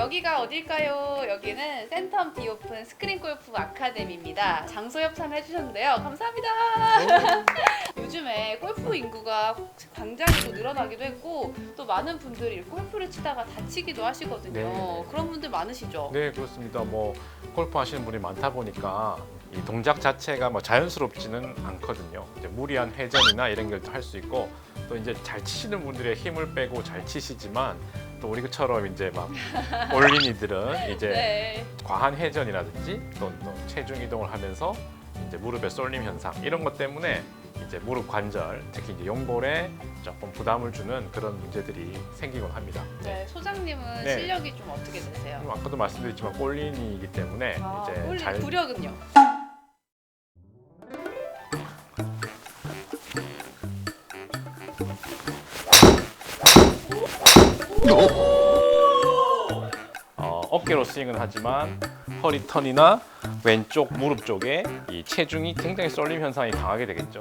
여기가 어딜까요? 여기는 센텀 디오픈 스크린 골프 아카데미입니다. 장소 협찬을 해주셨는데요. 감사합니다. 요즘에 골프 인구가 굉장히 또 늘어나기도 했고 또 많은 분들이 골프를 치다가 다치기도 하시거든요. 네. 그런 분들 많으시죠? 네, 그렇습니다. 뭐 골프 하시는 분이 많다 보니까 이 동작 자체가 뭐 자연스럽지는 않거든요. 이제 무리한 회전이나 이런 걸 할 수 있고 또 이제 잘 치시는 분들의 힘을 빼고 잘 치시지만 또 우리처럼 이제 막 올린이들은 이제 네. 과한 회전이라든지 또 체중 이동을 하면서 이제 무릎의 쏠림 현상 이런 것 때문에 이제 무릎 관절, 특히 이제 연골에 조금 부담을 주는 그런 문제들이 생기곤 합니다. 네, 소장님은 네. 실력이 좀 어떻게 되세요? 아까도 말씀드렸지만 골린이기 때문에 이제 홀리 잘 구력은요? 어깨로 스윙은 하지만 허리 턴이나 왼쪽 무릎 쪽에 이 체중이 굉장히 쏠림 현상이 강하게 되겠죠.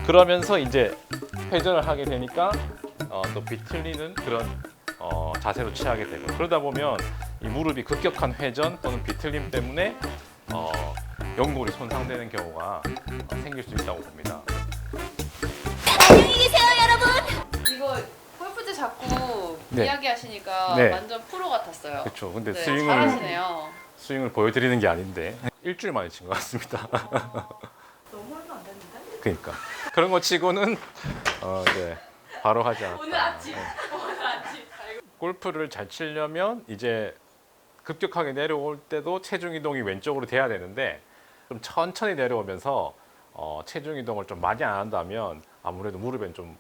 그러면서 이제 회전을 하게 되니까 또 비틀리는 그런 자세로 취하게 되고 그러다 보면 이 무릎이 급격한 회전 또는 비틀림 때문에 연골이 손상되는 경우가 생길 수 있다고 봅니다. 안녕히 계세요, 여러분. 이거 골프채 자꾸 네. 이야기하시니까 네. 완전 프로 같았어요. 그렇죠. 근데 네, 스윙을 잘하시네요. 보여드리는 게 아닌데 일주일 만에 친 것 같습니다. 너무 얼마 안 됐는데? 그러니까 그런 거 치고는 네, 바로 하지 않았다. 오늘 아침. 네. 오늘 아침. 골프를 잘 치려면 이제 급격하게 내려올 때도 체중 이동이 왼쪽으로 돼야 되는데 좀 천천히 내려오면서 체중 이동을 좀 많이 안 한다면 아무래도 무릎엔 좀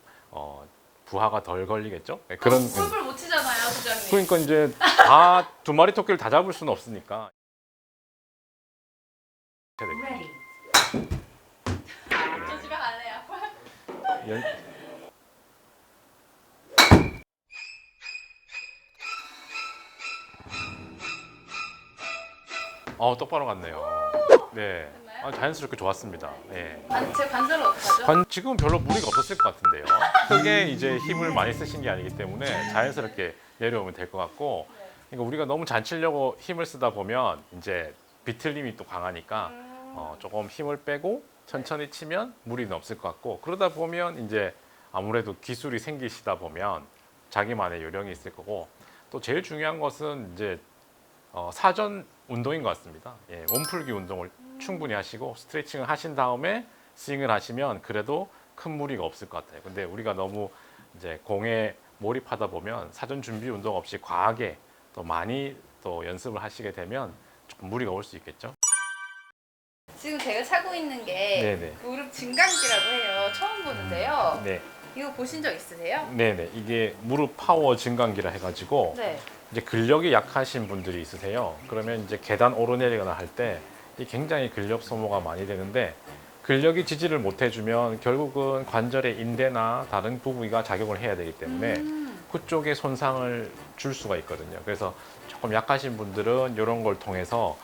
부하가 덜 걸리겠죠. 네, 그런 골프를 못 치잖아요, 소장님. 그러니까 이제 다 두 마리 토끼를 다 잡을 수는 없으니까. 저 집에 안 해요. 연- 똑바로 갔네요. 네, 자연스럽게 좋았습니다. 네. 제 관절은 어떡하죠? 지금은 별로 무리가 없었을 것 같은데요. 크게 이제 힘을 많이 쓰신 게 아니기 때문에 자연스럽게 내려오면 될 것 같고, 그러니까 우리가 너무 잘 치려고 힘을 쓰다 보면 이제 비틀림이 또 강하니까 조금 힘을 빼고 천천히 치면 무리는 없을 것 같고, 그러다 보면 이제 아무래도 기술이 생기시다 보면 자기만의 요령이 있을 거고, 또 제일 중요한 것은 이제 사전 운동인 것 같습니다. 예, 몸풀기 운동을 충분히 하시고 스트레칭을 하신 다음에 스윙을 하시면 그래도 큰 무리가 없을 것 같아요. 근데 우리가 너무 이제 공에 몰입하다 보면 사전 준비 운동 없이 과하게 또 많이 또 연습을 하시게 되면 조금 무리가 올 수 있겠죠. 지금 제가 차고 있는 게 네네. 무릎 증강기라고 해요. 처음 보는데요. 네, 이거 보신 적 있으세요? 네네. 이게 무릎 파워 증강기라 해가지고 네. 이제 근력이 약하신 분들이 있으세요. 그러면 이제 계단 오르내리거나 할 때 굉장히 근력 소모가 많이 되는데 근력이 지지를 못 해주면 결국은 관절의 인대나 다른 부위가 작용을 해야 되기 때문에 그쪽에 손상을 줄 수가 있거든요. 그래서 조금 약하신 분들은 이런 걸 통해서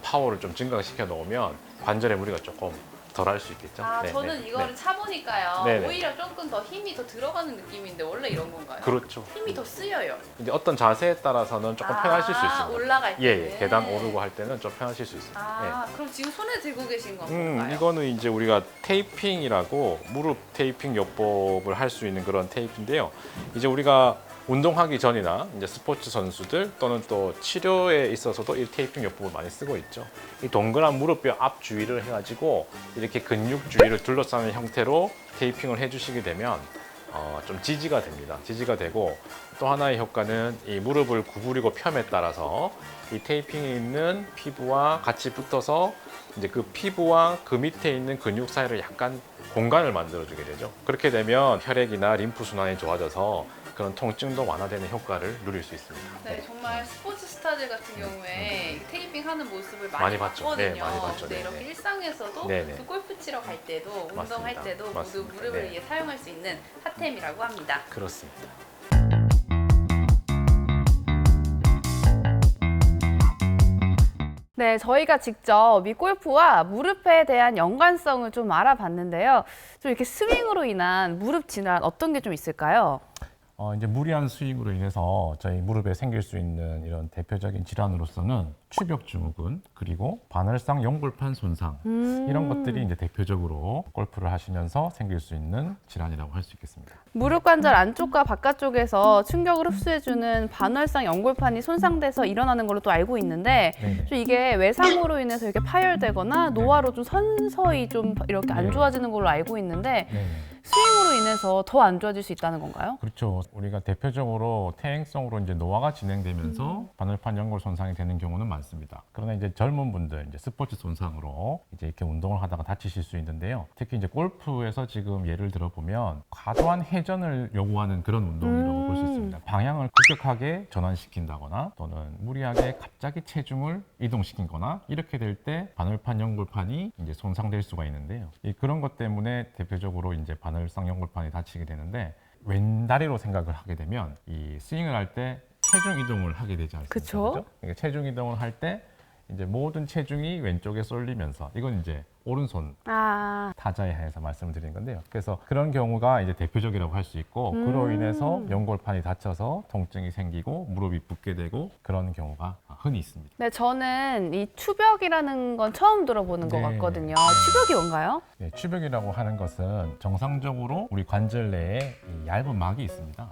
파워를 좀 증강시켜 놓으면 관절의 무리가 조금 덜 할 수 있겠죠. 네, 저는 네, 이거를 네. 차보니까요. 네네. 오히려 조금 더 힘이 더 들어가는 느낌인데 원래 이런 건가요? 그렇죠. 힘이 더 쓰여요. 이제 어떤 자세에 따라서는 조금 편하실 수 있습니다. 올라갈 예, 때는. 예, 계단 오르고 할 때는 좀 편하실 수 있습니다. 그럼 지금 손에 들고 계신 예. 건가요? 이거는 이제 우리가 테이핑이라고 무릎 테이핑 요법을 할 수 있는 그런 테이프인데요. 이제 우리가 운동하기 전이나 이제 스포츠 선수들 또는 또 치료에 있어서도 이 테이핑 요법을 많이 쓰고 있죠. 이 동그란 무릎뼈 앞 주위를 해가지고 이렇게 근육 주위를 둘러싸는 형태로 테이핑을 해주시게 되면 좀 지지가 됩니다. 지지가 되고 또 하나의 효과는 이 무릎을 구부리고 펴에 따라서 이 테이핑에 있는 피부와 같이 붙어서 이제 그 피부와 그 밑에 있는 근육 사이를 약간 공간을 만들어주게 되죠. 그렇게 되면 혈액이나 림프 순환이 좋아져서 그런 통증도 완화되는 효과를 누릴 수 있습니다. 네, 정말 스포츠 스타들 같은 경우에 테이핑 하는 모습을 많이 많이 봤죠. 봤거든요. 네, 많이 봤죠. 근데 네, 이렇게 네. 일상에서도 네, 네. 또 골프 치러 갈 때도 운동할 맞습니다. 때도 모두 맞습니다. 무릎을 네. 위해 사용할 수 있는 핫템이라고 합니다. 그렇습니다. 네, 저희가 직접 이 골프와 무릎에 대한 연관성을 좀 알아봤는데요. 좀 이렇게 스윙으로 인한 무릎 질환 어떤 게 좀 있을까요? 이제 무리한 스윙으로 인해서 저희 무릎에 생길 수 있는 이런 대표적인 질환으로서는 추벽 증후군 그리고 반월상 연골판 손상 이런 것들이 이제 대표적으로 골프를 하시면서 생길 수 있는 질환이라고 할 수 있겠습니다. 무릎 관절 안쪽과 바깥쪽에서 충격을 흡수해주는 반월상 연골판이 손상돼서 일어나는 걸로 또 알고 있는데 네네. 좀 이게 외상으로 인해서 이렇게 파열되거나 노화로 좀 서서히 좀 이렇게 안 네. 좋아지는 걸로 알고 있는데 네네. 스윙으로 인해서 더 안 좋아질 수 있다는 건가요? 그렇죠. 우리가 대표적으로 퇴행성으로 이제 노화가 진행되면서 반월판 연골 손상이 되는 경우는 많습니다. 그러나 이제 젊은 분들, 이제 스포츠 손상으로 이제 이렇게 운동을 하다가 다치실 수 있는데요. 특히 이제 골프에서 지금 예를 들어 보면 과도한 회전을 요구하는 그런 운동이라고 볼 수 있습니다. 방향을 급격하게 전환시킨다거나 또는 무리하게 갑자기 체중을 이동시킨거나 이렇게 될 때 반월판 연골판이 이제 손상될 수가 있는데요. 그런 것 때문에 대표적으로 이제 반월상 연골판이 다치게 되는데 왼다리로 생각을 하게 되면 이 스윙을 할 때 체중 이동을 하게 되지 않습니까? 그쵸? 그죠? 그러니까 체중 이동을 할 때 이제 모든 체중이 왼쪽에 쏠리면서 이건 이제 오른손 아, 타자에 한해서 말씀드린 건데요. 그래서 그런 경우가 이제 대표적이라고 할 수 있고 그로 인해서 연골판이 다쳐서 통증이 생기고 무릎이 붓게 되고 그런 경우가 흔히 있습니다. 네, 저는 이 추벽이라는 건 처음 들어보는 것 네. 같거든요. 네. 추벽이 뭔가요? 네, 추벽이라고 하는 것은 정상적으로 우리 관절 내에 이 얇은 막이 있습니다.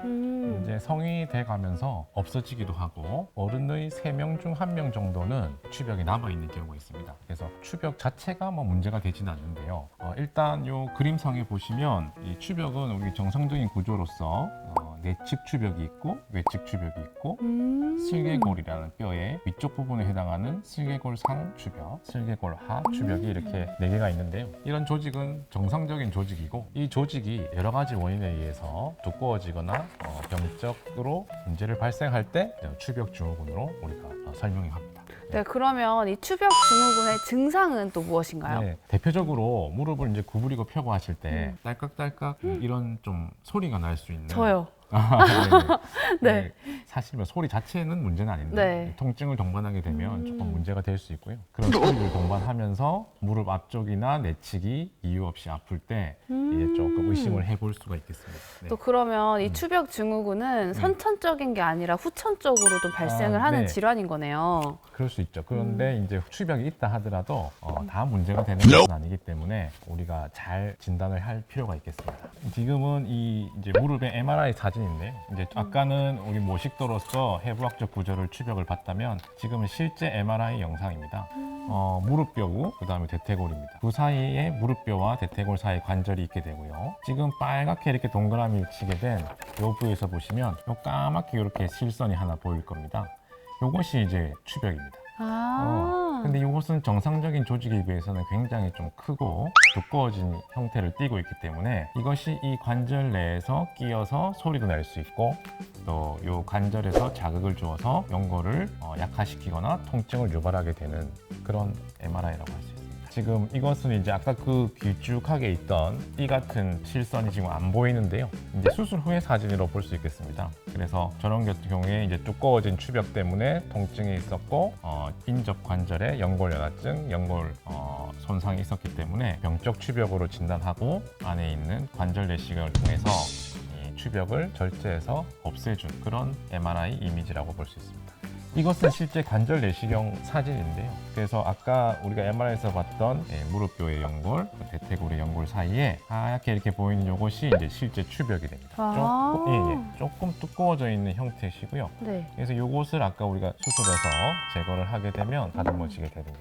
이제 성인이 돼 가면서 없어지기도 하고 어른의 3명 중 1명 정도는 추벽이 남아 있는 경우가 있습니다. 그래서 추벽 자체가 뭐 문제가 되지는 않는데요. 일단 요 그림상에 보시면 이 추벽은 우리 정상적인 구조로서 내측 추벽이 있고 외측 추벽이 있고 슬개골이라는 뼈의 위쪽 부분에 해당하는 슬개골 상 추벽, 슬개골 하 추벽이 이렇게 4개가 있는데요. 이런 조직은 정상적인 조직이고 이 조직이 여러 가지 원인에 의해서 두꺼워지거나 병적으로 문제를 발생할 때 추벽 증후군으로 우리가 설명을 합니다. 네, 그러면 이 추벽 증후군의 증상은 또 무엇인가요? 네, 대표적으로 무릎을 이제 구부리고 펴고 하실 때 딸깍딸깍 이런 좀 소리가 날 수 있는 저요. 네. 네. 사실 뭐 소리 자체는 문제는 아닌데 네. 통증을 동반하게 되면 조금 문제가 될 수 있고요. 그런 소리를 동반하면서 무릎 앞쪽이나 내측이 이유 없이 아플 때 이제 조금 의심을 해볼 수가 있겠습니다. 네. 또 그러면 이 추벽 증후군은 선천적인 게 아니라 후천적으로 좀 발생을 하는 네. 질환인 거네요. 그럴 수 있죠. 그런데 이제 추벽이 있다 하더라도 다 문제가 되는 것은 아니기 때문에 우리가 잘 진단을 할 필요가 있겠습니다. 지금은 이 이제 무릎의 MRI 사진인데요. 이제 아까는 우리 모식도로서 해부학적 구조를 추벽을 봤다면 지금은 실제 MRI 영상입니다. 무릎뼈고 그다음에 대퇴골입니다. 그 사이에 무릎뼈와 대퇴골 사이 관절이 있게 되고요. 지금 빨갛게 이렇게 동그라미를 치게 된 이 부위에서 보시면 요 까맣게 이렇게 실선이 하나 보일 겁니다. 요것이 이제 추벽입니다. 근데 이것은 정상적인 조직에 비해서는 굉장히 좀 크고 두꺼워진 형태를 띠고 있기 때문에 이것이 이 관절 내에서 끼어서 소리도 낼 수 있고 또 이 관절에서 자극을 주어서 연골을 약화시키거나 통증을 유발하게 되는 그런 MRI라고 할 수 있습니다. 지금 이것은 이제 아까 그 길쭉하게 있던 이 같은 실선이 지금 안 보이는데요. 이제 수술 후의 사진으로 볼 수 있겠습니다. 그래서 저런 경우에 이제 두꺼워진 추벽 때문에 통증이 있었고 인접 관절에 연골연화증, 연골 손상이 있었기 때문에 병적 추벽으로 진단하고 안에 있는 관절 내시경을 통해서 이 추벽을 절제해서 없애준 그런 MRI 이미지라고 볼 수 있습니다. 이것은 실제 관절 내시경 사진인데요. 그래서 아까 우리가 MRI에서 봤던 무릎뼈의 연골, 대퇴골의 연골 사이에 하얗게 이렇게 보이는 이것이 이제 실제 추벽이 됩니다. 조금 두꺼워져 있는 형태시고요. 네. 그래서 이것을 아까 우리가 수술해서 제거를 하게 되면 다듬어지게 됩니다.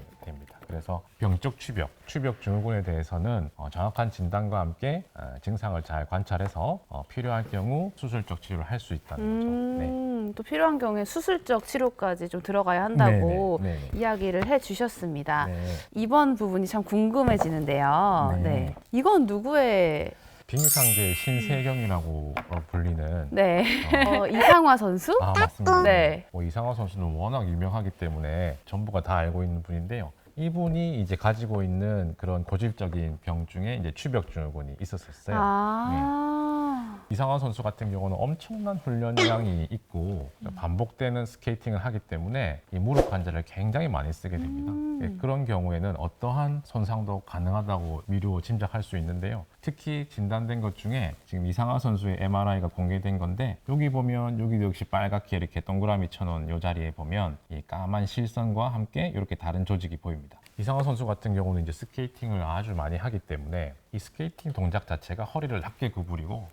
그래서 병적 추벽, 추벽 증후군에 대해서는 정확한 진단과 함께 증상을 잘 관찰해서 필요할 경우 수술적 치료를 할 수 있다는 거죠. 네. 또 필요한 경우에 수술적 치료까지 좀 들어가야 한다고 네네. 이야기를 해주셨습니다. 네. 이번 부분이 참 궁금해지는데요. 네. 네. 이건 누구의 빙상계의 신세경이라고 불리는 네. 이상화 선수? 맞습니다. 네. 이상화 선수는 워낙 유명하기 때문에 전부가 다 알고 있는 분인데요. 이분이 이제 가지고 있는 그런 고질적인 병 중에 이제 추벽 증후군이 있었어요. 이상화 선수 같은 경우는 엄청난 훈련량이 있고 반복되는 스케이팅을 하기 때문에 이 무릎 관절을 굉장히 많이 쓰게 됩니다. 예, 그런 경우에는 어떠한 손상도 가능하다고 미루어 짐작할 수 있는데요. 특히 진단된 것 중에 지금 이상화 선수의 MRI가 공개된 건데 여기 보면 여기도 역시 빨갛게 이렇게 동그라미 쳐놓은 이 자리에 보면 이 까만 실선과 함께 이렇게 다른 조직이 보입니다. 이상화 선수 같은 경우는 이제 스케이팅을 아주 많이 하기 때문에 이 스케이팅 동작 자체가 허리를 낮게 구부리고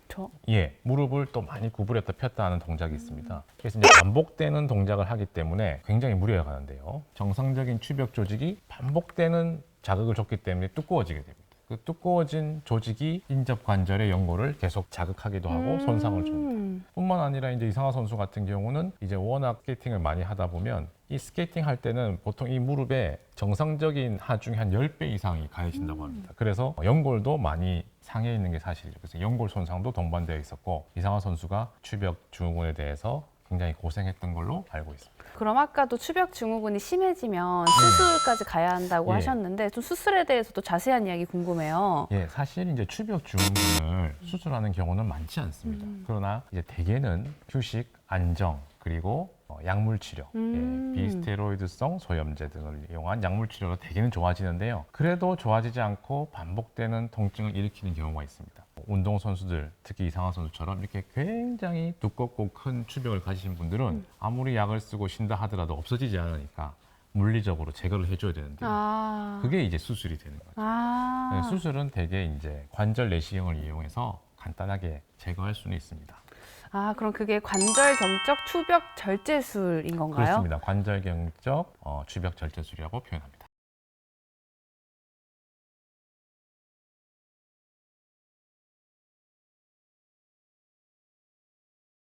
예, 무릎을 또 많이 구부렸다 폈다 하는 동작이 있습니다. 그래서 이제 반복되는 동작을 하기 때문에 굉장히 무리가 가는데요. 정상적인 추벽 조직이 반복되는 자극을 줬기 때문에 두꺼워지게 됩니다. 그 두꺼워진 조직이 인접 관절의 연골을 계속 자극하기도 하고 손상을 줍니다. 뿐만 아니라 이제 이상화 선수 같은 경우는 이제 워낙 스케이팅을 많이 하다 보면 이 스케이팅 할 때는 보통 이 무릎에 정상적인 하중이 한 10배 이상이 가해진다고 합니다. 그래서 연골도 많이 상해 있는 게 사실이죠. 그래서 연골 손상도 동반되어 있었고 이상화 선수가 추벽 증후군에 대해서 굉장히 고생했던 걸로 알고 있습니다. 그럼 아까도 추벽 증후군이 심해지면 수술까지 가야 한다고 예. 하셨는데 좀 수술에 대해서도 자세한 이야기 궁금해요. 예, 사실 이제 추벽 증후군을 수술하는 경우는 많지 않습니다. 그러나 이제 대개는 휴식, 안정, 그리고 약물 치료, 예, 비스테로이드성 소염제 등을 이용한 약물 치료로 대개는 좋아지는데요. 그래도 좋아지지 않고 반복되는 통증을 일으키는 경우가 있습니다. 운동 선수들, 특히 이상화 선수처럼 이렇게 굉장히 두껍고 큰 추벽을 가지신 분들은 아무리 약을 쓰고 쉰다 하더라도 없어지지 않으니까 물리적으로 제거를 해줘야 되는데 그게 이제 수술이 되는 거죠. 네, 수술은 대개 이제 관절 내시경을 이용해서 간단하게 제거할 수는 있습니다. 그럼 그게 관절 경적 추벽 절제술인 건가요? 그렇습니다. 관절 경적 추벽 절제술이라고 표현합니다.